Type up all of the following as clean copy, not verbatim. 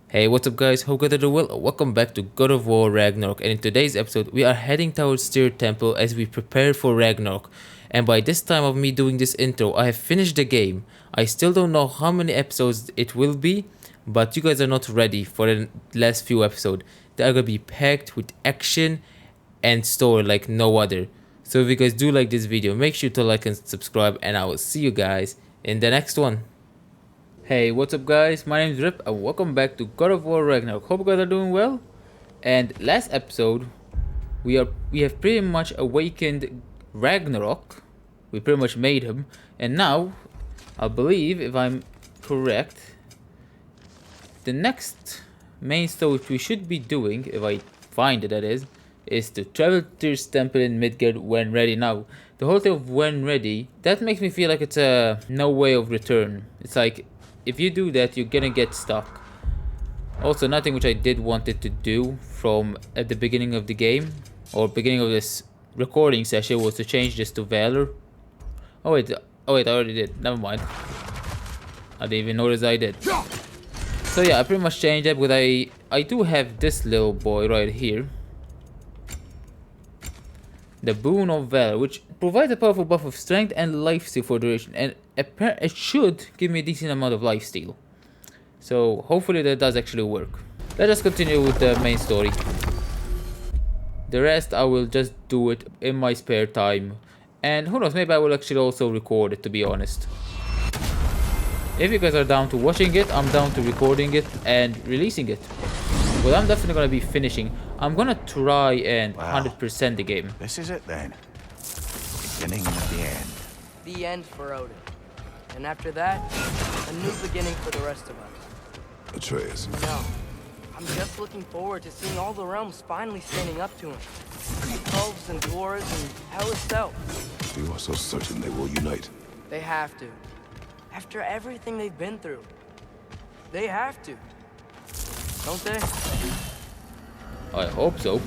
Hey, what's up guys, hope you guys are doing well. Welcome back to God of War Ragnarok, and in today's episode we are heading towards Tyr Temple as we prepare for Ragnarok. And by this time of me doing this intro, I have finished the game. I still don't know how many episodes it will be, but you guys are not ready for the last few episodes. They are gonna be packed with action and story like no other. So if you guys do like this video, make sure to like and subscribe, and I will see you guys in the next one. Hey, what's up guys, my name is Rip and welcome back to God of War Ragnarok. Hope you guys are doing well. And last episode, we have pretty much awakened Ragnarok. We pretty much made him. And now, I believe, if I'm correct, the next main story which we should be doing, if I find it that is to travel to Tyr's temple in Midgard when ready. Now, the whole thing of when ready, that makes me feel like it's a no way of return. It's like, if you do that, you're gonna get stuck. Also, nothing which I did wanted to do from at the beginning of the game, or beginning of this recording session, was to change this to Valor. Oh wait, I already did. Never mind. I didn't even notice I did. So yeah, I pretty much changed that, but I do have this little boy right here. The Boon of Valor, which provides a powerful buff of strength and lifesteal for duration, and it should give me a decent amount of lifesteal. So hopefully that does actually work. Let us continue with the main story. The rest I will just do it in my spare time, and who knows, maybe I will actually also record it, to be honest. If you guys are down to watching it, I'm down to recording it and releasing it. But I'm definitely gonna be finishing. I'm gonna try and 100% the game. This is it then. Beginning of the end. The end for Odin. And after that, a new beginning for the rest of us. Atreus. No. I'm just looking forward to seeing all the realms finally standing up to him. Elves and dwarves and hell itself. You are so certain they will unite. They have to. After everything they've been through. They have to. Don't they? I hope so.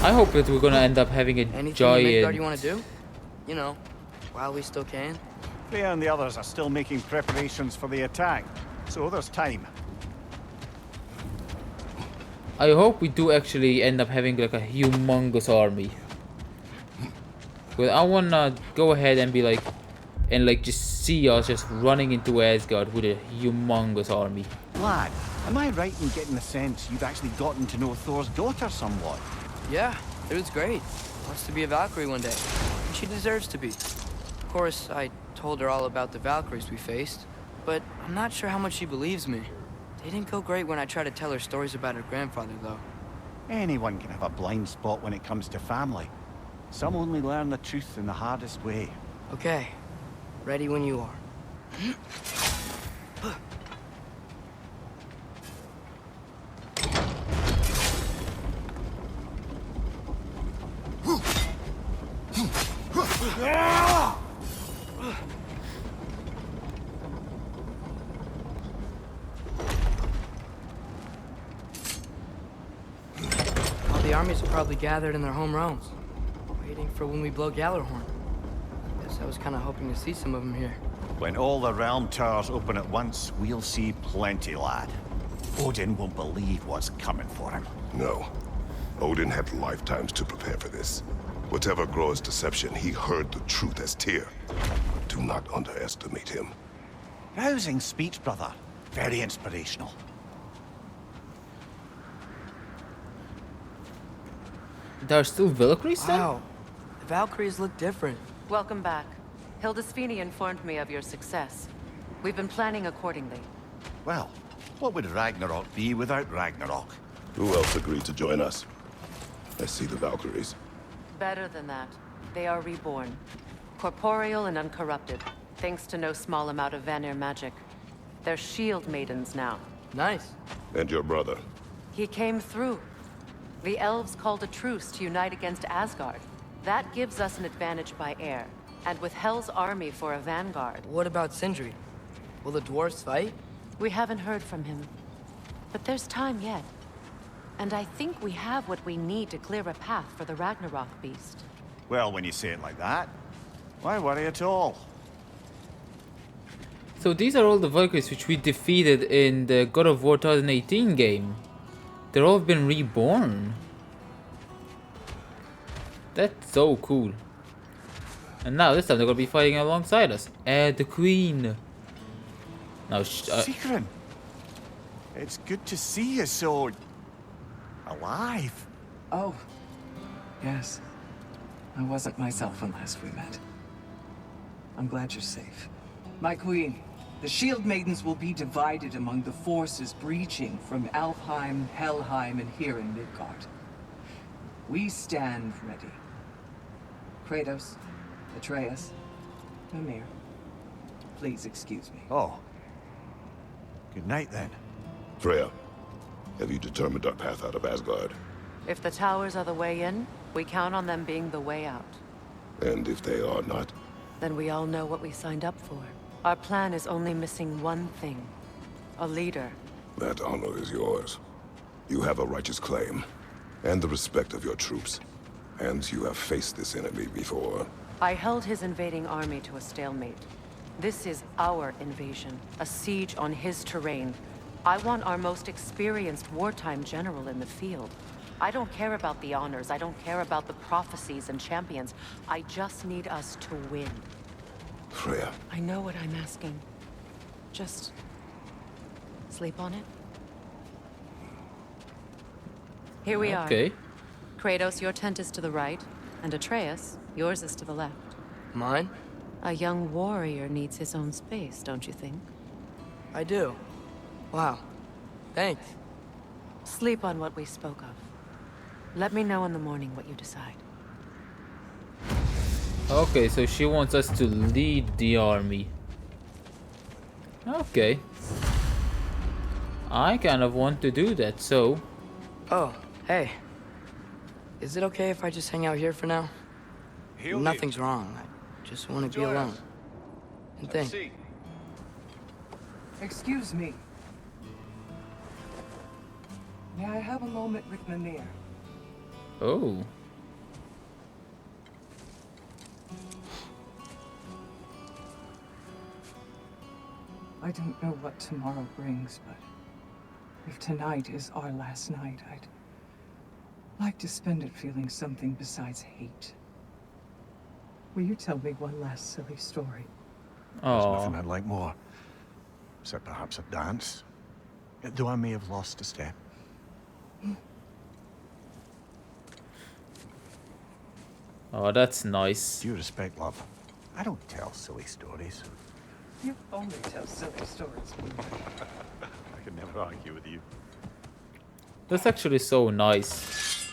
I hope that we're gonna end up having a Anything giant... in Midgard you want to do? You know, while we still can. Freya and the others are still making preparations for the attack, so there's time. I hope we do actually end up having like a humongous army. But I wanna go ahead and be like, and like just see us just running into Asgard with a humongous army. Lad, am I right in getting the sense you've actually gotten to know Thor's daughter somewhat? Yeah, dude's great. Wants to be a Valkyrie one day. And she deserves to be. Of course, I told her all about the Valkyries we faced, but I'm not sure how much she believes me. They didn't go great when I tried to tell her stories about her grandfather, though. Anyone can have a blind spot when it comes to family. Some only learn the truth in the hardest way. Okay, ready when you are. All the armies are probably gathered in their home realms, waiting for when we blow Gjallarhorn. Guess I was kind of hoping to see some of them here. When all the realm towers open at once, we'll see plenty, lad. Odin won't believe what's coming for him. No. Odin had lifetimes to prepare for this. Whatever Groa's deception, he heard the truth as Tyr. Do not underestimate him. Rousing speech, brother. Very inspirational. There are still Valkyries then? Wow, the Valkyries look different. Welcome back. Hildisvini informed me of your success. We've been planning accordingly. Well, what would Ragnarok be without Ragnarok? Who else agreed to join us? I see the Valkyries. Better than that. They are reborn. Corporeal and uncorrupted, thanks to no small amount of Vanir magic. They're shield maidens now. Nice. And your brother. He came through. The elves called a truce to unite against Asgard. That gives us an advantage by air. And with Hell's army for a vanguard. What about Sindri? Will the dwarves fight? We haven't heard from him. But there's time yet. And I think we have what we need to clear a path for the Ragnarok beast. Well, when you say it like that, why worry at all? So these are all the Valkyries which we defeated in the God of War 2018 game. They're all been reborn. That's so cool. And now this time they're gonna be fighting alongside us. And the Queen. Now, Secret. It's good to see you so alive. Oh, yes. I wasn't myself when last we met. I'm glad you're safe. My queen, the Shield Maidens will be divided among the forces breaching from Alfheim, Helheim, and here in Midgard. We stand ready. Kratos, Atreus, Mimir, please excuse me. Oh. Good night then. Freya, have you determined our path out of Asgard? If the towers are the way in, we count on them being the way out. And if they are not? Then we all know what we signed up for. Our plan is only missing one thing. A leader. That honor is yours. You have a righteous claim, and the respect of your troops. And you have faced this enemy before. I held his invading army to a stalemate. This is our invasion, a siege on his terrain. I want our most experienced wartime general in the field. I don't care about the honors, I don't care about the prophecies and champions. I just need us to win. Freya. I know what I'm asking. Just sleep on it. Here we are. okay. Kratos, your tent is to the right, and Atreus, yours is to the left. Mine? A young warrior needs his own space, don't you think? I do. Wow. Thanks. Sleep on what we spoke of. Let me know in the morning what you decide. Okay, so she wants us to lead the army. Okay. I kind of want to do that, so... Oh, hey. Is it okay if I just hang out here for now? Nothing's wrong. I just want to be alone. And think. Excuse me. May I have a moment with Mimir? Oh. I don't know what tomorrow brings, but if tonight is our last night, I'd like to spend it feeling something besides hate. Will you tell me one last silly story? There's Oh. nothing I'd like more. Except perhaps a dance. Though I may have lost a step. Oh, that's nice. Due respect, love. I don't tell silly stories. You only tell silly stories. I can never argue with you. That's actually so nice.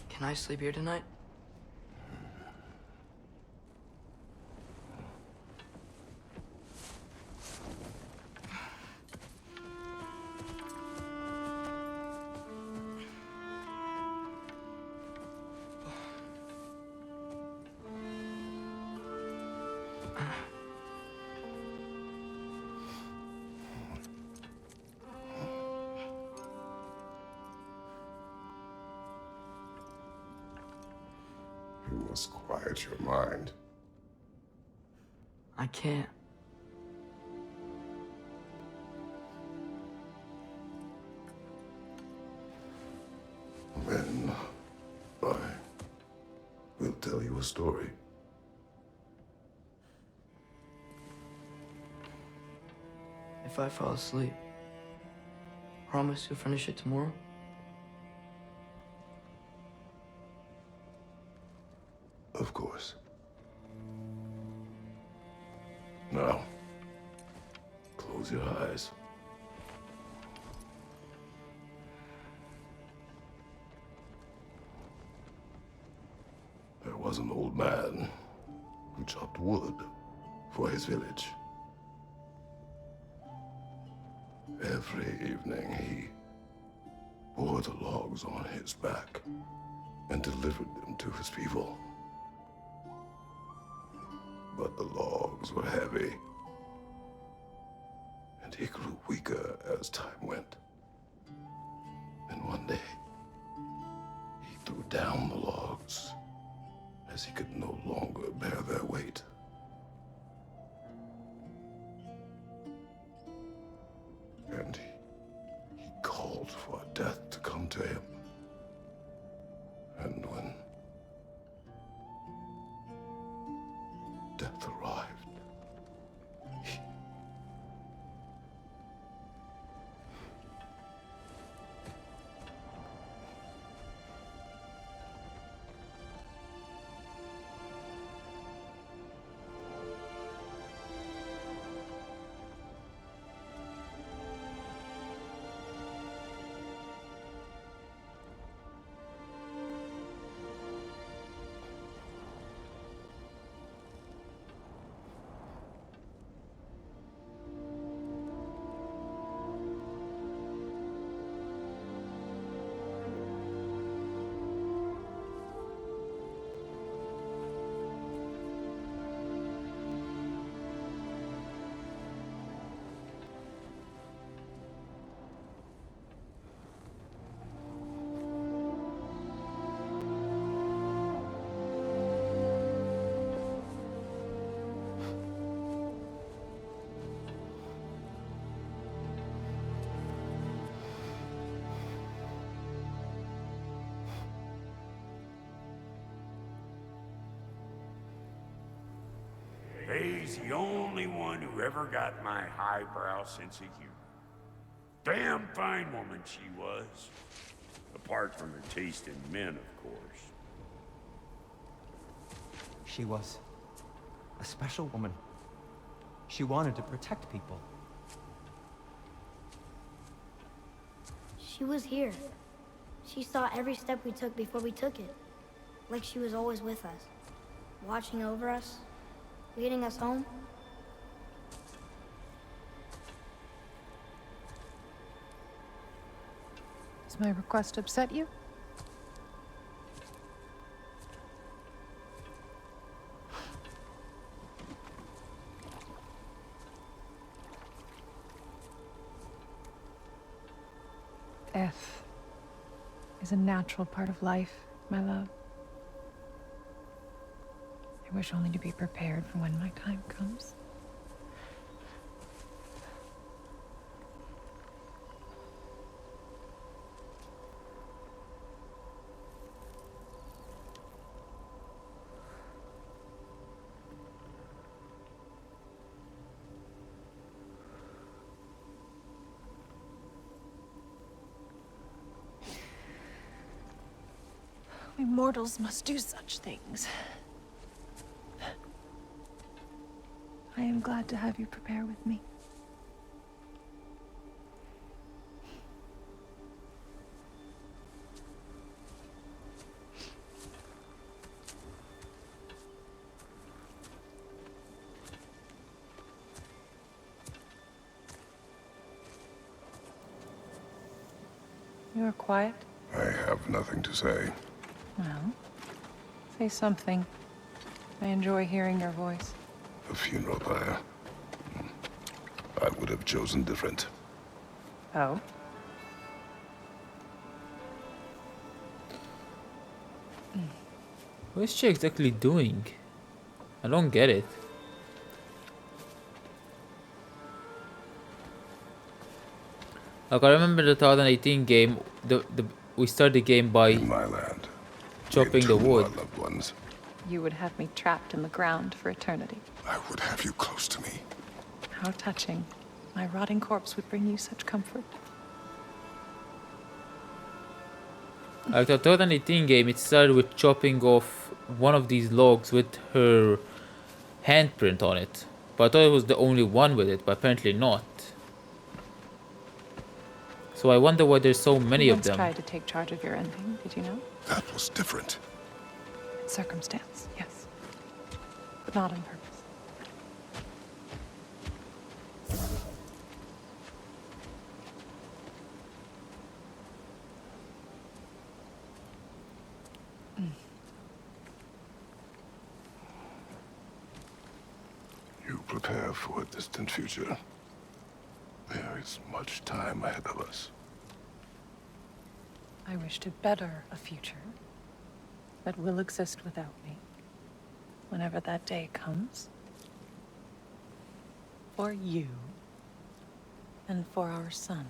Can I sleep here tonight? You must quiet your mind. I can't. Then I will tell you a story. if I fall asleep. Promise you'll finish it tomorrow? Of course. Now, close your eyes. There was an old man who chopped wood for his village. Every evening he bore the logs on his back and delivered them to his people. But the logs were heavy, and he grew weaker as time went. And one day, he threw down the logs as he could no longer bear their weight. And he called for death to come to him. And when death arrived, He's the only one who ever got my highbrow sense of humor. Damn fine woman she was. Apart from her taste in men, of course. She was a special woman. She wanted to protect people. She was here. She saw every step we took before we took it. Like she was always with us, watching over us, leading us home. Does my request upset you? Death is a natural part of life, my love. I wish only to be prepared for when my time comes. We mortals must do such things. I am glad to have you prepare with me. You are quiet? I have nothing to say. Well, say something. I enjoy hearing your voice. A funeral pyre. I would have chosen different. Oh? What is she exactly doing? I don't get it. Like, I remember the 2018 game, we started the game by In my land, chopping the wood. our loved ones. You would have me trapped in the ground for eternity. I would have you close to me. How touching. my rotting corpse would bring you such comfort. Like the 2018 game, it started with chopping off one of these logs with her handprint on it. But I thought it was the only one with it, but apparently not. So I wonder why there's so many You of once them. tried to take charge of your ending, did you know? That was different. Circumstance, yes. But not on purpose. You prepare for a distant future. There is much time ahead of us. I wish to better a future that will exist without me, whenever that day comes. For you, and for our son.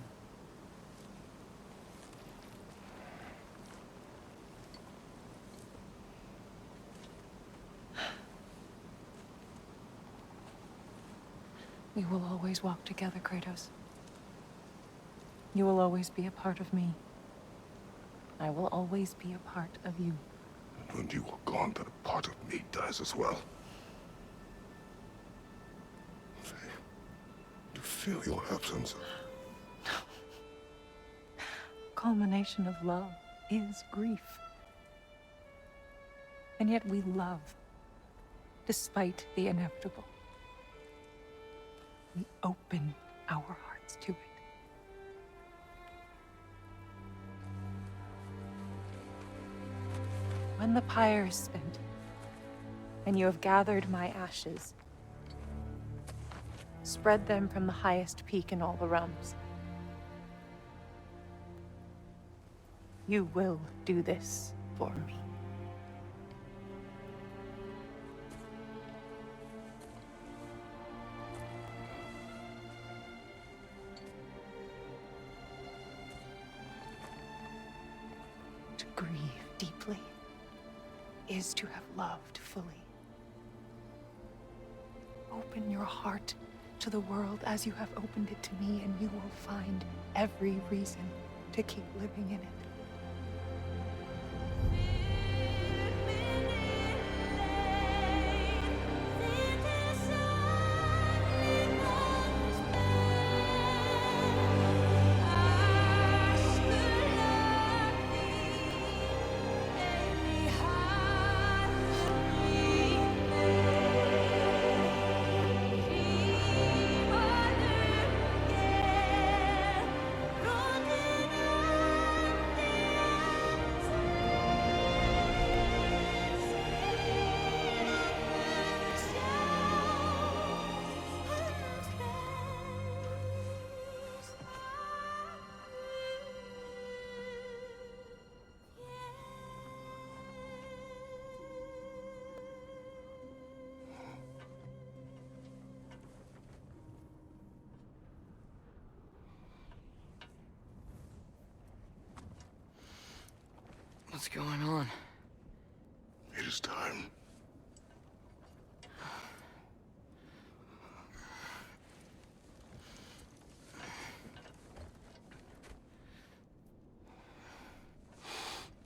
We will always walk together, Kratos. You will always be a part of me. I will always be a part of you. And when you are gone, that part of me dies as well. To feel your absence. Culmination of love is grief. And yet we love, despite the inevitable. We open our hearts to it. When the pyre is spent, and you have gathered my ashes, spread them from the highest peak in all the realms. You will do this for me. To grieve deeply is to have loved fully. Open your heart to the world as you have opened it to me, and you will find every reason to keep living in it. What's going on? It is time.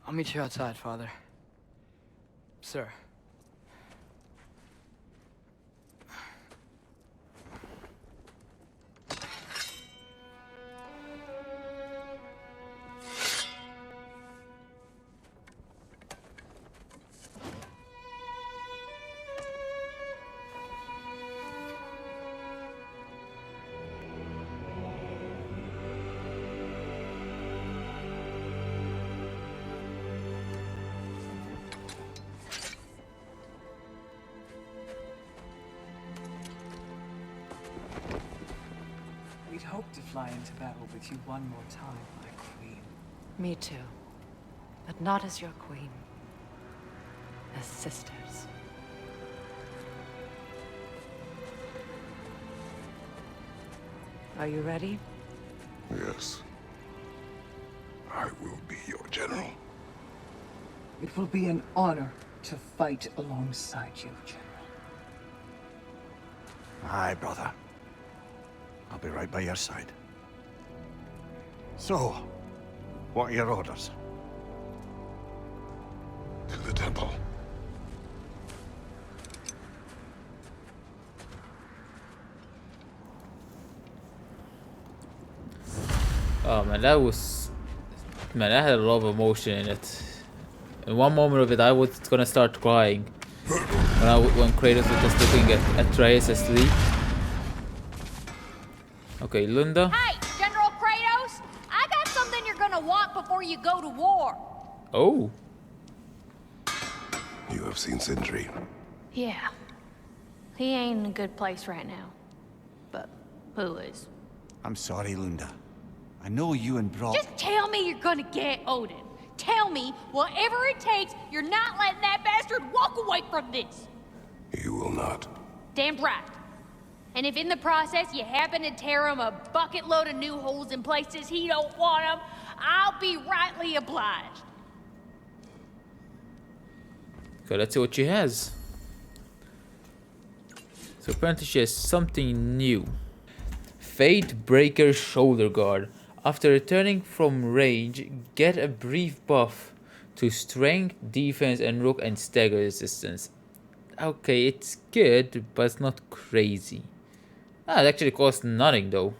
I'll meet you outside, Father. Sir. We'd hoped to fly into battle with you one more time, my queen. Me too. But not as your queen. As sisters. Are you ready? Yes. I will be your general. It will be an honor to fight alongside you, General. Aye, brother. A be right by your side. So, what are your orders? To the temple. Oh man, that was... Man, that had a lot of emotion in it. In one moment of it, I was gonna start crying. When Kratos was just looking at Atreus asleep. Okay, Lunda. Hey, General Kratos! I got something you're gonna want before you go to war. Oh. You have seen Sindri. Yeah. He ain't in a good place right now. But who is? I'm sorry, Lunda. I know you and Brock... Just tell me you're gonna get Odin. Tell me, whatever it takes, you're not letting that bastard walk away from this. You will not. Damn right. And if in the process you happen to tear him a bucket load of new holes in places he don't want them, I'll be rightly obliged. Okay, let's see what she has. So apparently she has something new. Fate Breaker Shoulder Guard. After returning from range, get a brief buff to strength, defense, and rook and stagger resistance. Okay, it's good, but it's not crazy. Ah, it actually costs nothing though.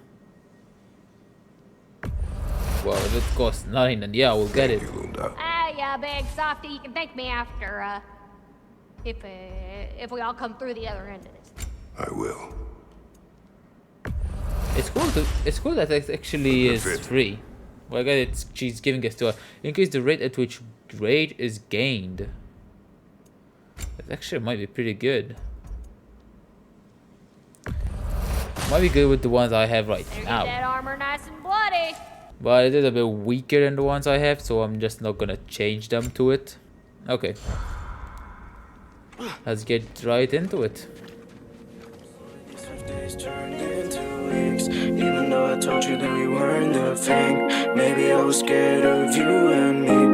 Well, if it costs nothing, then yeah, we'll get it. Yeah, big softy, you can thank me after, if we all come through the other end of this. I will. It's cool that it actually is free. Well, I guess she's giving us to her. Increase the rate at which grade is gained. That actually might be pretty good. Might be good with the ones I have right now. Get that armor nice and bloody. But it is a bit weaker than the ones I have, so I'm just not gonna change them to it. Okay. Let's get right into it. Even though I told you that we weren't the thing, maybe I was scared of you and me.